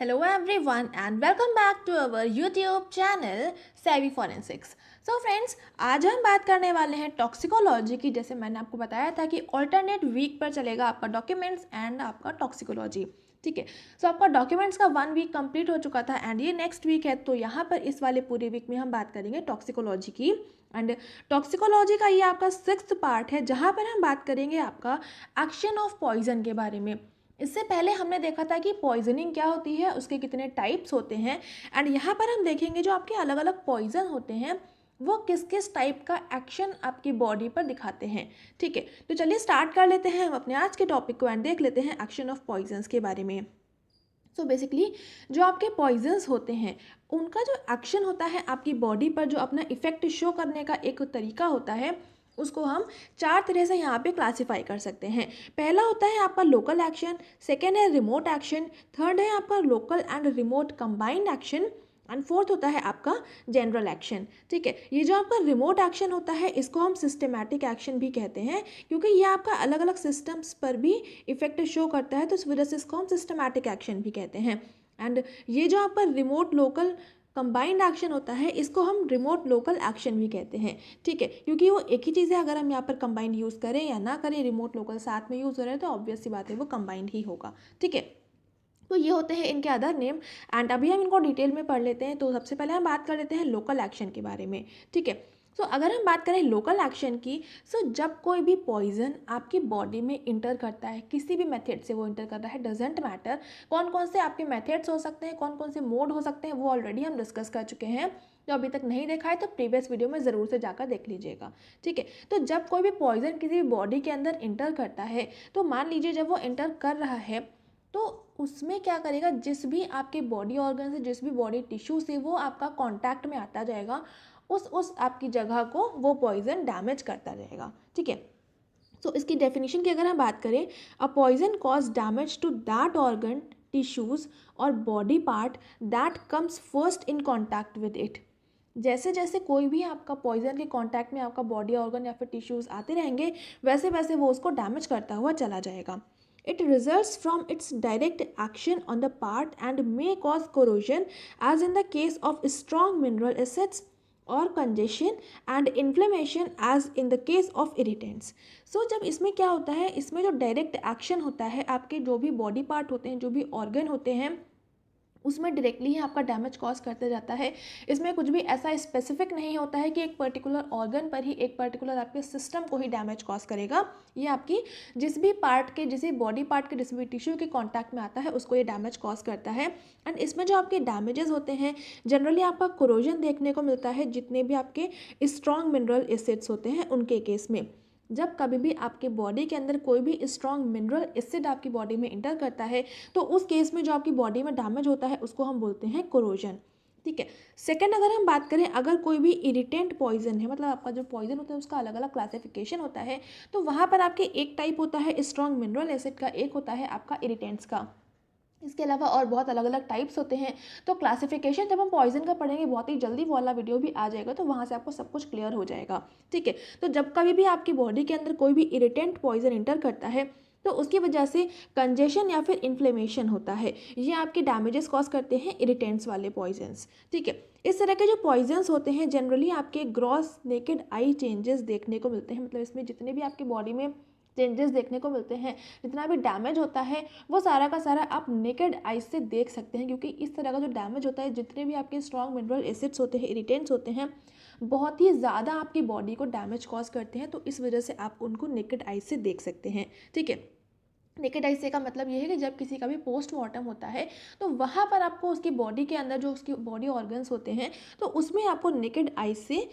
Hello everyone and welcome back to our YouTube channel Savvy Forensics. So friends, आज हम बात करने वाले हैं टॉक्सिकोलॉजी की। जैसे मैंने आपको बताया था कि ऑल्टरनेट वीक पर चलेगा आपका डॉक्यूमेंट्स एंड आपका टॉक्सिकोलॉजी। ठीक है, सो आपका डॉक्यूमेंट्स का 1 वीक कंप्लीट हो चुका था एंड ये नेक्स्ट वीक है। तो यहाँ पर इस वाले पूरे वीक में हम बात करेंगे टॉक्सिकोलॉजी की। एंड टॉक्सिकोलॉजी का ये आपका 6th पार्ट है, जहाँ पर हम बात करेंगे आपका एक्शन ऑफ पॉइजन के बारे में। इससे पहले हमने देखा था कि पॉइजनिंग क्या होती है, उसके कितने टाइप्स होते हैं एंड यहाँ पर हम देखेंगे जो आपके अलग अलग पॉइजन होते हैं वो किस किस टाइप का एक्शन आपकी बॉडी पर दिखाते हैं। ठीक है, तो चलिए स्टार्ट कर लेते हैं हम अपने आज के टॉपिक को एंड देख लेते हैं एक्शन ऑफ पॉइजन्स के बारे में। सो बेसिकली जो आपके पॉइजन्स होते हैं उनका जो एक्शन होता है आपकी बॉडी पर, जो अपना इफेक्ट शो करने का एक तरीका होता है, उसको हम 4 तरह से यहाँ पे क्लासिफाई कर सकते हैं। पहला होता है आपका लोकल एक्शन, सेकेंड है रिमोट एक्शन, थर्ड है आपका local and remote combined action and fourth होता है आपका जनरल एक्शन। ठीक है, ये जो आपका रिमोट एक्शन होता है इसको हम सिस्टमैटिक एक्शन भी कहते हैं, क्योंकि ये आपका अलग अलग सिस्टम्स पर भी इफेक्ट शो करता है, तो इस वजह से इसको हम सिस्टमैटिक एक्शन भी कहते हैं। एंड ये जो आपका रिमोट लोकल कंबाइंड एक्शन होता है इसको हम रिमोट लोकल एक्शन भी कहते हैं। ठीक है, क्योंकि वो एक ही चीज़ है, अगर हम यहाँ पर कंबाइंड यूज़ करें या ना करें, रिमोट लोकल साथ में यूज़ हो रहे हैं तो ऑब्वियस सी बात है वो कंबाइंड ही होगा। ठीक है, तो ये होते हैं इनके अदर नेम एंड अभी हम इनको डिटेल में पढ़ लेते हैं। तो सबसे पहले हम बात कर लेते हैं लोकल एक्शन के बारे में। ठीक है, सो अगर हम बात करें लोकल एक्शन की, सो जब कोई भी पॉइजन आपकी बॉडी में इंटर करता है, किसी भी मेथड से वो इंटर कर रहा है, डजेंट मैटर कौन कौन से आपके मेथड्स हो सकते हैं, कौन कौन से मोड हो सकते हैं, वो ऑलरेडी हम डिस्कस कर चुके हैं। जो अभी तक नहीं देखा है तो प्रीवियस वीडियो में ज़रूर से जाकर देख लीजिएगा। ठीक है, तो जब कोई भी पॉइजन किसी भी बॉडी के अंदर इंटर करता है, तो मान लीजिए जब वो इंटर कर रहा है तो उसमें क्या करेगा, जिस भी आपके बॉडी ऑर्गन से, जिस भी बॉडी टिश्यू से वो आपका कांटेक्ट में आता जाएगा, उस आपकी जगह को वो पॉइजन डैमेज करता जाएगा। ठीक है, तो इसकी डेफिनेशन की अगर हम बात करें, a poison cause damage to that organ, tissues और body part that comes first in contact with it. जैसे जैसे कोई भी आपका पॉइजन के कांटेक्ट में आपका बॉडी ऑर्गन या फिर टिश्यूज आते रहेंगे, वैसे वैसे वो उसको डैमेज करता हुआ चला जाएगा। It results from its direct action on the part and may cause corrosion, as in the case of strong mineral acids, or congestion and inflammation, as in the case of irritants. So जब इसमें क्या होता है, इसमें जो direct action होता है आपके जो भी बॉडी पार्ट होते हैं, जो भी ऑर्गन होते हैं, उसमें डायरेक्टली ही आपका डैमेज कॉज करते जाता है। इसमें कुछ भी ऐसा स्पेसिफिक नहीं होता है कि एक पर्टिकुलर ऑर्गन पर ही, एक पर्टिकुलर आपके सिस्टम को ही डैमेज कॉज करेगा। ये आपकी जिस भी पार्ट के, जिस भी बॉडी पार्ट के, जिस भी टिश्यू के कांटेक्ट में आता है उसको ये डैमेज कॉज करता है। एंड इसमें जो आपके डैमेजेस होते हैं जनरली आपका कोरोजन देखने को मिलता है, जितने भी आपके स्ट्रॉन्ग मिनरल एसिड्स होते हैं उनके केस में। जब कभी भी आपके बॉडी के अंदर कोई भी स्ट्रॉन्ग मिनरल एसिड आपकी बॉडी में इंटर करता है, तो उस केस में जो आपकी बॉडी में डैमेज होता है उसको हम बोलते हैं कोरोजन। ठीक है, सेकंड अगर हम बात करें, अगर कोई भी इरिटेंट पॉइजन है, मतलब आपका जो पॉइजन होता है उसका अलग अलग क्लासिफिकेशन होता है, तो वहाँ पर आपके एक टाइप होता है स्ट्रॉन्ग मिनरल एसिड का, एक होता है आपका इरिटेंट्स का। इसके अलावा और बहुत अलग अलग टाइप्स होते हैं। तो क्लासिफिकेशन जब हम पॉइजन का पढ़ेंगे बहुत ही जल्दी, वो वाला वीडियो भी आ जाएगा, तो वहाँ से आपको सब कुछ क्लियर हो जाएगा। ठीक है, तो जब कभी भी आपकी बॉडी के अंदर कोई भी इरिटेंट पॉइजन इंटर करता है तो उसकी वजह से कंजेशन या फिर इन्फ्लेमेशन होता है, ये आपके डैमेजेस कॉज करते हैं इरिटेंट्स वाले पॉइजन्स। ठीक है, इस तरह के जो पॉइजन्स होते हैं जनरली आपके ग्रॉस नेकेड आई चेंजेस देखने को मिलते हैं, मतलब इसमें जितने भी आपकी बॉडी में चेंजेस देखने को मिलते हैं, जितना भी डैमेज होता है वो सारा का सारा आप नेकेड आइज से देख सकते हैं, क्योंकि इस तरह का जो डैमेज होता है, जितने भी आपके स्ट्रॉन्ग मिनरल एसिड्स होते हैं, इरिटेंट्स होते हैं, बहुत ही ज़्यादा आपकी बॉडी को डैमेज कॉज करते हैं, तो इस वजह से आप उनको नेकेड आइज से देख सकते हैं। ठीक है, नेकेड आई से का मतलब ये है कि जब किसी का भी पोस्टमार्टम होता है तो वहाँ पर आपको उसकी बॉडी के अंदर जो उसकी बॉडी ऑर्गन्स होते हैं, तो उसमें आपको नेकेड आई से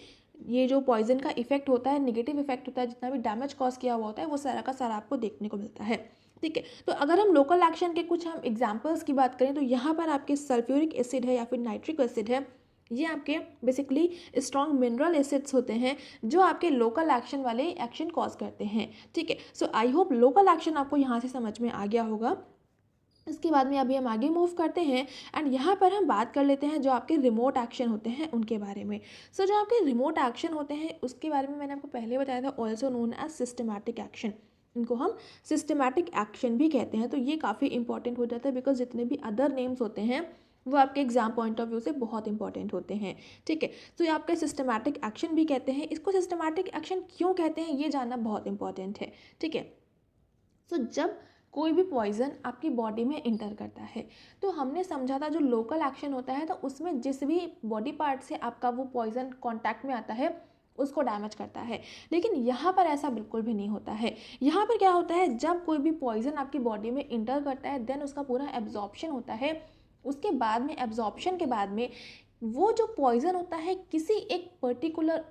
ये जो पॉइजन का इफेक्ट होता है, नेगेटिव इफेक्ट होता है, जितना भी डैमेज कॉज किया हुआ होता है वो सारा का सारा आपको देखने को मिलता है। ठीक है, तो अगर हम लोकल एक्शन के कुछ हम एग्जांपल्स की बात करें, तो यहाँ पर आपके सल्फ्यूरिक एसिड है या फिर नाइट्रिक एसिड है, ये आपके बेसिकली स्ट्रॉन्ग मिनरल एसिड्स होते हैं जो आपके लोकल एक्शन वाले एक्शन कॉज करते हैं। ठीक है, सो आई होप लोकल एक्शन आपको यहाँ से समझ में आ गया होगा। इसके बाद में अभी हम आगे मूव करते हैं एंड यहाँ पर हम बात कर लेते हैं जो आपके रिमोट एक्शन होते हैं उनके बारे में। सो जो आपके रिमोट एक्शन होते हैं उसके बारे में मैंने आपको पहले बताया था, also known as systematic action. इनको हम सिस्टमैटिक एक्शन भी कहते हैं। तो ये काफ़ी इंपॉर्टेंट हो जाता है बिकॉज जितने भी अदर नेम्स होते हैं वो आपके एग्जाम पॉइंट ऑफ व्यू से बहुत इंपॉर्टेंट होते हैं, ठीक है। तो ये आपके सिस्टमैटिक एक्शन भी कहते हैं। इसको सिस्टमैटिक एक्शन क्यों कहते हैं ये जानना बहुत इंपॉर्टेंट है, ठीक है। तो जब कोई भी पॉइज़न आपकी बॉडी में इंटर करता है तो हमने समझा था जो लोकल एक्शन होता है तो उसमें जिस भी बॉडी पार्ट से आपका वो पॉइज़न कांटेक्ट में आता है उसको डैमेज करता है। लेकिन यहाँ पर ऐसा बिल्कुल भी नहीं होता है। यहाँ पर क्या होता है, जब कोई भी पॉइज़न आपकी बॉडी में इंटर करता है देन उसका पूरा एब्जॉर्प्शन होता है। उसके बाद में एब्जॉर्प्शन के बाद में वो जो पॉइज़न होता है किसी एक पर्टिकुलर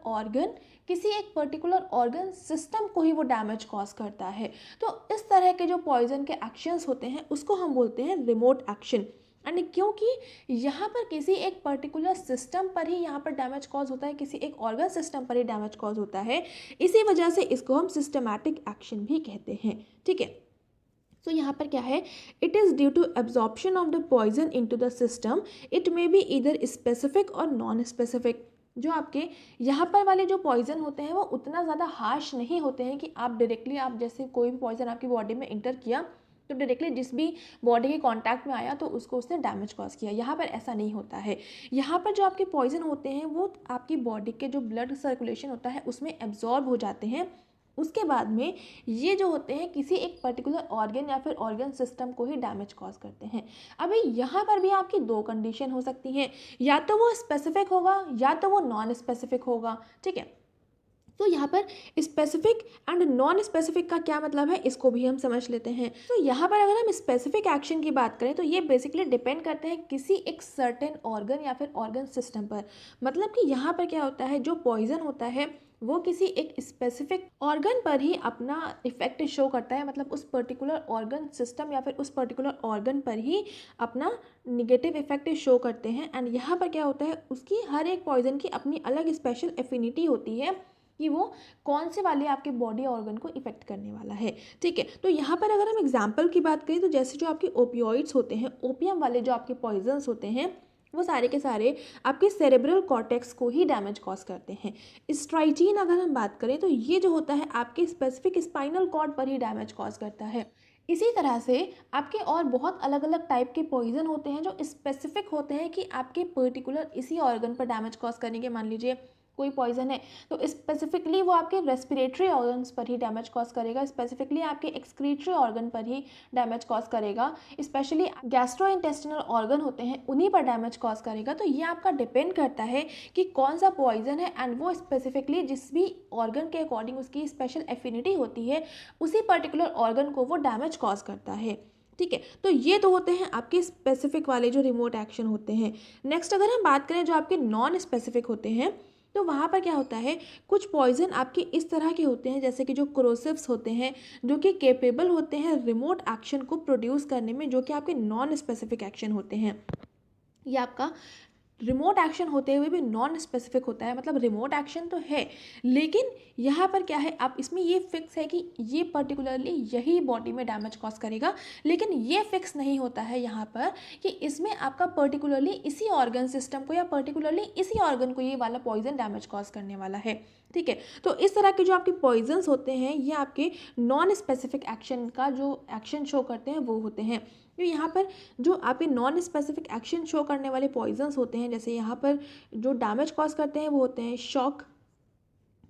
ऑर्गन सिस्टम को ही वो डैमेज कॉज करता है। तो इस तरह के जो पॉइज़न के एक्शंस होते हैं उसको हम बोलते हैं रिमोट एक्शन। एंड क्योंकि यहाँ पर किसी एक पर्टिकुलर सिस्टम पर ही यहाँ पर डैमेज कॉज होता है, किसी एक ऑर्गन सिस्टम पर ही डैमेज कॉज होता है, इसी वजह से इसको हम सिस्टमैटिक एक्शन भी कहते हैं, ठीक है। तो यहाँ पर क्या है, it is due to absorption of the poison into the system, it may be either specific or non specific. जो आपके यहाँ पर वाले जो पॉइजन होते हैं वो उतना ज़्यादा हार्श नहीं होते हैं कि आप डायरेक्टली, आप जैसे कोई भी पॉइजन आपकी बॉडी में इंटर किया तो डायरेक्टली जिस भी बॉडी के कांटेक्ट में आया तो उसको उसने डैमेज कॉज किया। यहाँ पर ऐसा नहीं होता है। यहाँ पर जो आपके पॉइजन होते हैं वो आपकी बॉडी के जो ब्लड सर्कुलेशन होता है उसमें एब्जॉर्ब हो जाते हैं। उसके बाद में ये जो होते हैं किसी एक पर्टिकुलर ऑर्गन या फिर ऑर्गन सिस्टम को ही डैमेज कॉज करते हैं। अभी यहाँ पर भी आपकी दो कंडीशन हो सकती हैं, या तो वो स्पेसिफिक होगा या तो वो नॉन स्पेसिफिक होगा, ठीक है। तो यहाँ पर स्पेसिफिक एंड नॉन स्पेसिफिक का क्या मतलब है इसको भी हम समझ लेते हैं। तो यहाँ पर अगर हम स्पेसिफिक एक्शन की बात करें तो ये बेसिकली डिपेंड करते हैं किसी एक सर्टेन ऑर्गन या फिर ऑर्गन सिस्टम पर। मतलब कि यहाँ पर क्या होता है, जो पॉइजन होता है वो किसी एक स्पेसिफिक ऑर्गन पर ही अपना इफेक्ट शो करता है। मतलब उस पर्टिकुलर ऑर्गन सिस्टम या फिर उस पर्टिकुलर ऑर्गन पर ही अपना निगेटिव इफेक्ट शो करते हैं। एंड यहाँ पर क्या होता है, उसकी हर एक पॉइजन की अपनी अलग स्पेशल एफिनिटी होती है कि वो कौन से वाले आपके बॉडी ऑर्गन को इफेक्ट करने वाला है, ठीक है। तो यहाँ पर अगर हम एग्जांपल की बात करें तो जैसे जो आपके ओपियोइड्स होते हैं, ओपियम वाले जो आपके पॉइजन्स होते हैं वो सारे के सारे आपके सेरेब्रल कॉर्टेक्स को ही डैमेज कॉज करते हैं। स्ट्राइटीन अगर हम बात करें तो ये जो होता है आपके स्पेसिफिक स्पाइनल कॉर्ड पर ही डैमेज कॉज करता है। इसी तरह से आपके और बहुत अलग अलग टाइप के पॉइजन होते हैं जो स्पेसिफिक होते हैं कि आपके पर्टिकुलर इसी ऑर्गन पर डैमेज कॉज करेंगे। मान लीजिए कोई पॉइजन है तो स्पेसिफिकली वो आपके रेस्पिरेटरी ऑर्गन्स पर ही डैमेज कॉज करेगा, स्पेसिफिकली आपके एक्सक्रीटरी ऑर्गन पर ही डैमेज कॉज करेगा, स्पेशली गैस्ट्रोइंटेस्टिनल ऑर्गन होते हैं उन्हीं पर डैमेज कॉज करेगा। तो ये आपका डिपेंड करता है कि कौन सा पॉइजन है एंड वो स्पेसिफिकली जिस भी ऑर्गन के अकॉर्डिंग उसकी स्पेशल एफिनिटी होती है उसी पर्टिकुलर ऑर्गन को वो डैमेज कॉज करता है, ठीक है। तो ये तो होते हैं आपके स्पेसिफिक वाले जो रिमोट एक्शन होते हैं। नेक्स्ट अगर हम बात करें जो आपके नॉन स्पेसिफिक होते हैं तो वहाँ पर क्या होता है, कुछ पॉइजन आपके इस तरह के होते हैं जैसे कि जो क्रोसिव्स होते हैं जो कि केपेबल होते हैं रिमोट एक्शन को प्रोड्यूस करने में, जो कि आपके नॉन स्पेसिफिक एक्शन होते हैं। ये आपका रिमोट एक्शन होते हुए भी नॉन स्पेसिफिक होता है। मतलब रिमोट एक्शन तो है लेकिन यहाँ पर क्या है, आप इसमें ये फिक्स है कि ये पर्टिकुलरली यही बॉडी में डैमेज कॉज करेगा, लेकिन ये फिक्स नहीं होता है यहाँ पर कि इसमें आपका पर्टिकुलरली इसी ऑर्गन सिस्टम को या पर्टिकुलरली इसी ऑर्गन को ये वाला पॉइजन डैमेज कॉज करने वाला है, ठीक है। तो इस तरह के जो आपके पॉइजन्स होते हैं ये आपके नॉन स्पेसिफिक एक्शन का जो एक्शन शो करते हैं वो होते हैं। तो यहाँ पर जो आपके नॉन स्पेसिफिक एक्शन शो करने वाले पॉइजन्स होते हैं, जैसे यहाँ पर जो डैमेज कॉज करते हैं वो होते हैं शॉक।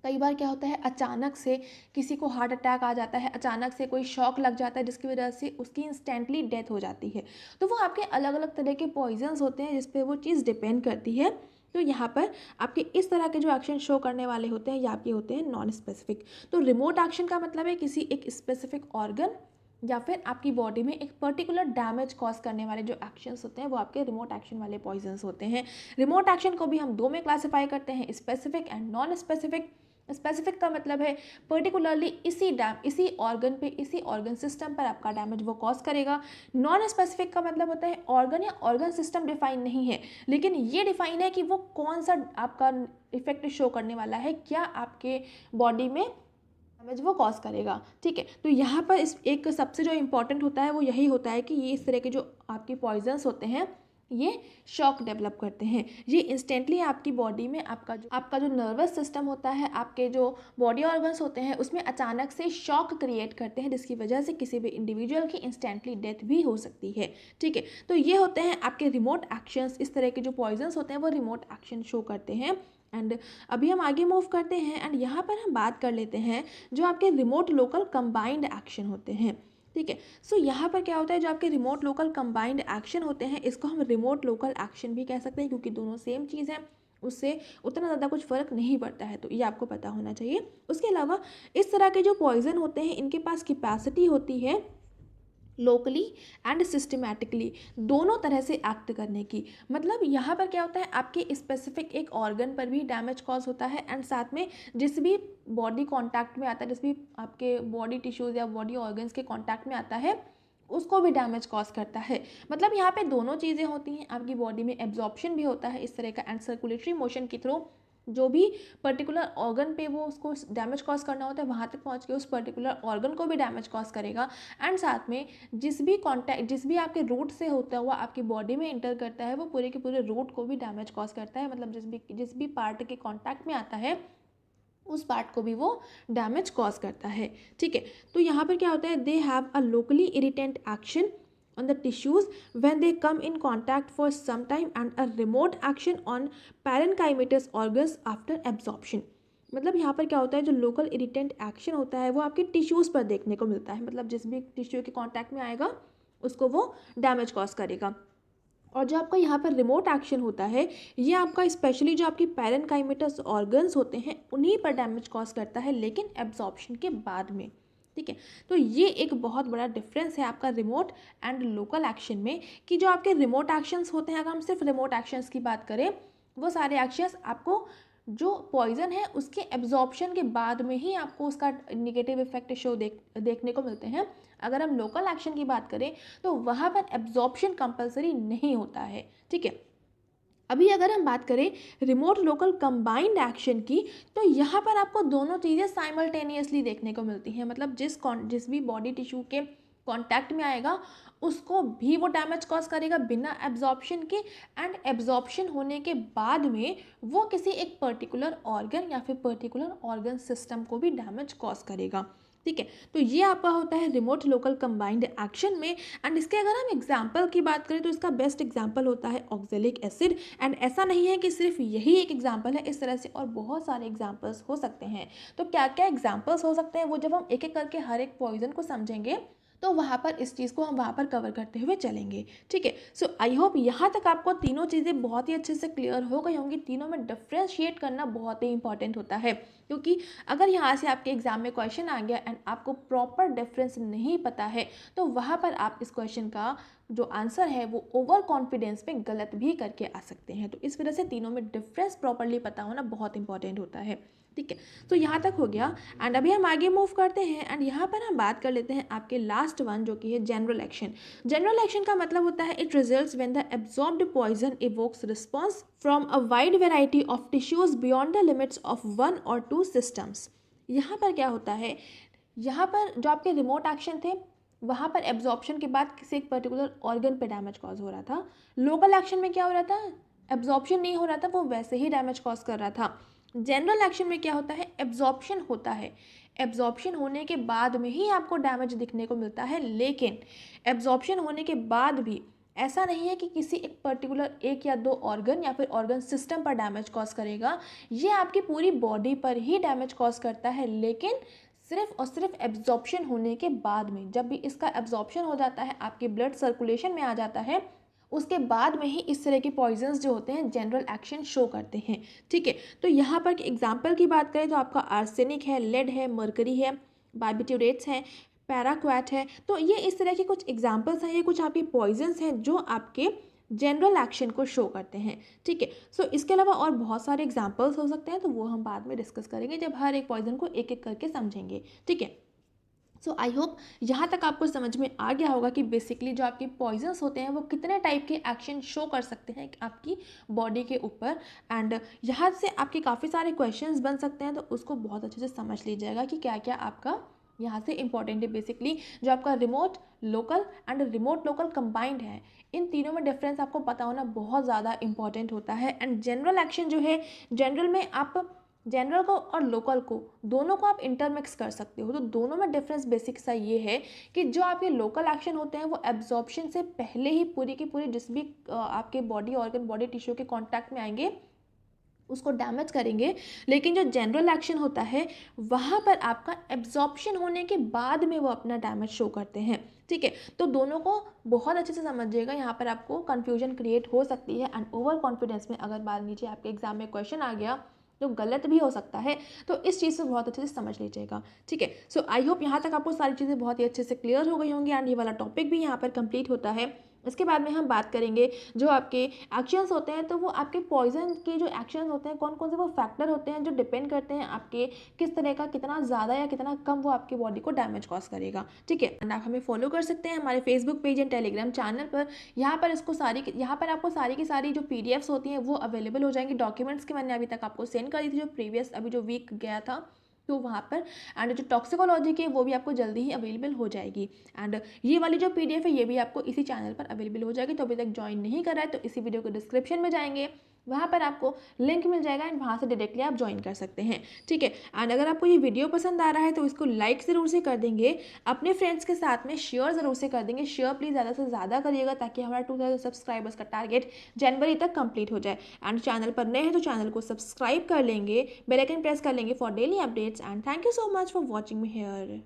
कई बार क्या होता है, अचानक से किसी को हार्ट अटैक आ जाता है, अचानक से कोई शॉक लग जाता है जिसकी वजह से उसकी इंस्टेंटली डेथ हो जाती है। तो वो आपके अलग अलग तरह के पॉइजन्स होते हैं जिस पे वो चीज़ डिपेंड करती है। तो यहाँ पर आपके इस तरह के जो एक्शन शो करने वाले होते हैं ये आपके होते हैं नॉन स्पेसिफिक। तो रिमोट एक्शन का मतलब है किसी एक स्पेसिफिक ऑर्गन या फिर आपकी बॉडी में एक पर्टिकुलर डैमेज कॉज करने वाले जो एक्शंस होते हैं वो आपके रिमोट एक्शन वाले पॉइजन्स होते हैं। रिमोट एक्शन को भी हम दो में क्लासिफाई करते हैं, specific and non specific. Specific का मतलब है पर्टिकुलरली इसी ऑर्गन पे, इसी ऑर्गन सिस्टम पर आपका डैमेज वो कॉज करेगा। नॉन स्पेसिफिक का मतलब होता है ऑर्गन या ऑर्गन सिस्टम डिफाइन नहीं है लेकिन ये डिफाइन है कि वो कौन सा आपका इफेक्ट शो करने वाला है, क्या आपके बॉडी में डैमेज वो कॉज करेगा, ठीक है। तो यहाँ पर इस एक सबसे जो इम्पॉर्टेंट होता है वो यही होता है कि ये इस तरह के जो आपके पॉइजन्स होते हैं ये शॉक डेवलप करते हैं। ये इंस्टेंटली आपकी बॉडी में आपका जो नर्वस सिस्टम होता है, आपके जो बॉडी ऑर्गन्स होते हैं, उसमें अचानक से शॉक क्रिएट करते हैं, जिसकी वजह से किसी भी इंडिविजुअल की इंस्टेंटली डेथ भी हो सकती है। ठीक है, तो ये होते हैं आपके रिमोट एक्शंस। इस तरह के जो पॉइजन्स होते हैं वो रिमोट एक्शन शो करते हैं। एंड अभी हम आगे मूव करते हैं एंड यहाँ पर हम बात कर लेते हैं जो आपके रिमोट लोकल कंबाइंड एक्शन होते हैं। ठीक है, सो यहाँ पर क्या होता है, जो आपके रिमोट लोकल कंबाइंड एक्शन होते हैं, इसको हम रिमोट लोकल एक्शन भी कह सकते हैं, क्योंकि दोनों सेम चीज़ है, उससे उतना ज़्यादा कुछ फ़र्क नहीं पड़ता है, तो ये आपको पता होना चाहिए। उसके अलावा इस तरह के जो पॉइजन होते हैं, इनके पास कैपेसिटी होती है लोकली एंड सिस्टमैटिकली दोनों तरह से एक्ट करने की। मतलब यहाँ पर क्या होता है, आपके स्पेसिफिक एक ऑर्गन पर भी डैमेज कॉज होता है एंड साथ में जिस भी बॉडी कांटेक्ट में आता है, जिस भी आपके बॉडी टिश्यूज़ या बॉडी ऑर्गन्स के कांटेक्ट में आता है, उसको भी डैमेज कॉज करता है। मतलब यहाँ पे दोनों चीज़ें होती हैं, आपकी बॉडी में एब्जॉर्प्शन भी होता है इस तरह का एंड सर्कुलेटरी मोशन के थ्रू जो भी पर्टिकुलर ऑर्गन पे वो उसको डैमेज कॉज करना होता है, वहाँ तक पहुँच के उस पर्टिकुलर ऑर्गन को भी डैमेज कॉज करेगा। एंड साथ में जिस भी आपके रूट से होता हुआ आपकी बॉडी में इंटर करता है, वो पूरे के पूरे रूट को भी डैमेज कॉज करता है। मतलब जिस भी पार्ट के कॉन्टैक्ट में आता है, उस पार्ट को भी वो डैमेज कॉज करता है। ठीक है, तो यहाँ पर क्या होता है, they have a locally irritant action on the tissues when they come in contact for some time and a remote action on parenchymatous organs after absorption। मतलब यहाँ पर क्या होता है, जो लोकल इरिटेंट एक्शन होता है वो आपके टिश्यूज़ पर देखने को मिलता है। मतलब जिस भी टिश्यू के कांटेक्ट में आएगा उसको वो डैमेज कॉज करेगा। और जो आपका यहाँ पर रिमोट एक्शन होता है, ये आपका स्पेशली जो आपकी पैरेनकाइमेटस ऑर्गन्स होते हैं उन्हीं पर डैमेज कॉज करता है, लेकिन एब्जॉर्प्शन के बाद में। ठीक है, तो ये एक बहुत बड़ा डिफरेंस है आपका रिमोट एंड लोकल एक्शन में, कि जो आपके रिमोट एक्शंस होते हैं, अगर हम सिर्फ रिमोट एक्शंस की बात करें, वो सारे एक्शंस आपको जो पॉइजन है उसके एब्जॉर्प्शन के बाद में ही आपको उसका निगेटिव इफेक्ट देखने को मिलते हैं। अगर हम लोकल एक्शन की बात करें तो वहाँ पर एब्जॉर्प्शन कंपलसरी नहीं होता है। ठीक है, अभी अगर हम बात करें रिमोट लोकल कंबाइंड एक्शन की, तो यहाँ पर आपको दोनों चीज़ें साइमल्टेनियसली देखने को मिलती हैं। मतलब जिस भी बॉडी टिश्यू के कांटेक्ट में आएगा उसको भी वो डैमेज कॉज करेगा बिना एब्जॉर्प्शन के, एंड एब्जॉर्प्शन होने के बाद में वो किसी एक पर्टिकुलर ऑर्गन या फिर पर्टिकुलर ऑर्गन सिस्टम को भी डैमेज कॉज करेगा। ठीक है, तो ये आपका होता है रिमोट लोकल कंबाइंड एक्शन में। एंड इसके अगर हम एग्जाम्पल की बात करें तो इसका बेस्ट एग्जाम्पल होता है ऑक्जेलिक एसिड। एंड ऐसा नहीं है कि सिर्फ यही एक एग्जाम्पल है, इस तरह से और बहुत सारे एग्जाम्पल्स हो सकते हैं। तो क्या क्या एग्जाम्पल्स हो सकते हैं, वो जब हम एक एक करके हर एक पॉइजन को समझेंगे तो वहाँ पर इस चीज़ को हम वहाँ पर कवर करते हुए चलेंगे। ठीक है, सो आई होप यहाँ तक आपको तीनों चीज़ें बहुत ही अच्छे से क्लियर हो गई होंगी। तीनों में डिफ्रेंशिएट करना बहुत ही इंपॉर्टेंट होता है, क्योंकि अगर यहाँ से आपके एग्जाम में क्वेश्चन आ गया एंड आपको प्रॉपर डिफरेंस नहीं पता है, तो वहाँ पर आप इस क्वेश्चन का जो आंसर है वो ओवर कॉन्फिडेंस में गलत भी करके आ सकते हैं। तो इस वजह से तीनों में डिफरेंस प्रॉपरली पता होना बहुत इंपॉर्टेंट होता है। ठीक है, तो यहाँ तक हो गया एंड अभी हम आगे मूव करते हैं एंड यहाँ पर हम बात कर लेते हैं आपके लास्ट वन, जो कि है जनरल एक्शन। जनरल एक्शन का मतलब होता है it results when the absorbed poison evokes response from a wide variety of tissues beyond the limits of 1 और 2 सिस्टम्स। यहाँ पर क्या होता है, यहाँ पर जो आपके रिमोट एक्शन थे वहाँ पर एब्जॉर्प्शन के बाद किसी एक पर्टिकुलर ऑर्गन पे डैमेज कॉज हो रहा था। लोकल एक्शन में क्या हो रहा था, एब्जॉर्प्शन नहीं हो रहा था, वो वैसे ही डैमेज कॉज कर रहा था। जनरल एक्शन में क्या होता है, एब्जॉर्प्शन होता है, एब्जॉर्प्शन होने के बाद में ही आपको डैमेज दिखने को मिलता है। लेकिन एब्जॉर्प्शन होने के बाद भी ऐसा नहीं है कि किसी एक पर्टिकुलर एक या दो ऑर्गन या फिर ऑर्गन सिस्टम पर डैमेज कॉज करेगा, ये आपकी पूरी बॉडी पर ही डैमेज कॉज करता है, लेकिन सिर्फ और सिर्फ एब्जॉर्प्शन होने के बाद में। जब भी इसका एब्जॉर्प्शन हो जाता है, आपके ब्लड सर्कुलेशन में आ जाता है, उसके बाद में ही इस तरह के पॉइजन्स जो होते हैं जनरल एक्शन शो करते हैं। ठीक है, तो यहाँ पर एग्जाम्पल की बात करें तो आपका आर्सेनिक है, लेड है, मर्करी है, बार्बिट्यूरेट्स हैं, पैराक्वेट है। तो ये इस तरह के कुछ एग्जाम्पल्स हैं, ये कुछ आपके पॉइजन्स हैं जो आपके जनरल एक्शन को शो करते हैं। ठीक है, सो इसके अलावा और बहुत सारे एग्जाम्पल्स हो सकते हैं, तो वो हम बाद में डिस्कस करेंगे जब हर एक पॉइजन को एक एक करके समझेंगे। ठीक है, सो आई होप यहाँ तक आपको समझ में आ गया होगा कि बेसिकली जो आपके पॉइजन्स होते हैं वो कितने टाइप के एक्शन शो कर सकते हैं आपकी बॉडी के ऊपर। एंड यहाँ से आपके काफ़ी सारे क्वेश्चंस बन सकते हैं, तो उसको बहुत अच्छे से समझ लीजिएगा कि क्या क्या आपका यहाँ से इंपॉर्टेंट है बेसिकली जो आपका remote local and remote local combined है, इन तीनों में डिफरेंस आपको पता होना बहुत ज़्यादा इंपॉर्टेंट होता है। एंड जनरल एक्शन जो है, जनरल में आप जनरल को और लोकल को दोनों को आप इंटरमिक्स कर सकते हो। तो दोनों में डिफरेंस बेसिक सा ये है कि जो आपके लोकल एक्शन होते हैं वो एब्जॉर्प्शन से पहले ही पूरी की पूरी जिस भी आपके बॉडी ऑर्गन बॉडी टिश्यू के कांटेक्ट में आएंगे उसको डैमेज करेंगे। लेकिन जो जनरल एक्शन होता है वहाँ पर आपका एब्जॉर्प्शन होने के बाद में वो अपना डैमेज शो करते हैं। ठीक है, तो दोनों को बहुत अच्छे से समझिएगा, यहाँ पर आपको कन्फ्यूजन क्रिएट हो सकती है। एंड ओवर कॉन्फिडेंस में अगर मान लीजिए आपके एग्जाम में क्वेश्चन आ गया तो गलत भी हो सकता है, तो इस चीज़ को बहुत अच्छे से समझ लीजिएगा। ठीक है, सो आई होप यहाँ तक आपको सारी चीज़ें बहुत ही अच्छे से क्लियर हो गई होंगी एंड ये वाला टॉपिक भी यहाँ पर कंप्लीट होता है। इसके बाद में हम बात करेंगे जो आपके एक्शंस होते हैं, तो वो आपके पॉइजन के जो एक्शंस होते हैं कौन कौन से वो फैक्टर होते हैं जो डिपेंड करते हैं आपके किस तरह का कितना ज़्यादा या कितना कम वो आपकी बॉडी को डैमेज कॉज करेगा। ठीक है, एंड आप हमें फॉलो कर सकते हैं हमारे Facebook page and Telegram channel पर। यहाँ पर आपको सारी की सारी जो PDFs होती हैं वो अवेलेबल हो जाएंगी, डॉक्यूमेंट्स की मैंने अभी तक आपको सेंड कर दी थी जो प्रीवियस अभी जो वीक गया था तो वहाँ पर। एंड जो टॉक्सिकोलॉजी की वो भी आपको जल्दी ही अवेलेबल हो जाएगी। एंड ये वाली जो PDF है ये भी आपको इसी चैनल पर अवेलेबल हो जाएगी। तो अभी तक ज्वाइन नहीं करा है तो इसी वीडियो को डिस्क्रिप्शन में जाएंगे, वहाँ पर आपको लिंक मिल जाएगा एंड वहाँ से डायरेक्टली आप ज्वाइन कर सकते हैं। ठीक है, एंड अगर आपको ये वीडियो पसंद आ रहा है तो इसको लाइक ज़रूर से कर देंगे, अपने फ्रेंड्स के साथ में शेयर ज़रूर से कर देंगे। शेयर प्लीज़ ज़्यादा से ज़्यादा करिएगा ताकि हमारा 2000 सब्सक्राइबर्स का टारगेट जनवरी तक कंप्लीट हो जाए। एंड चैनल पर नए हैं तो चैनल को सब्सक्राइब कर लेंगे, बेल आइकन प्रेस कर लेंगे for daily updates. And thank you so much for watching me here.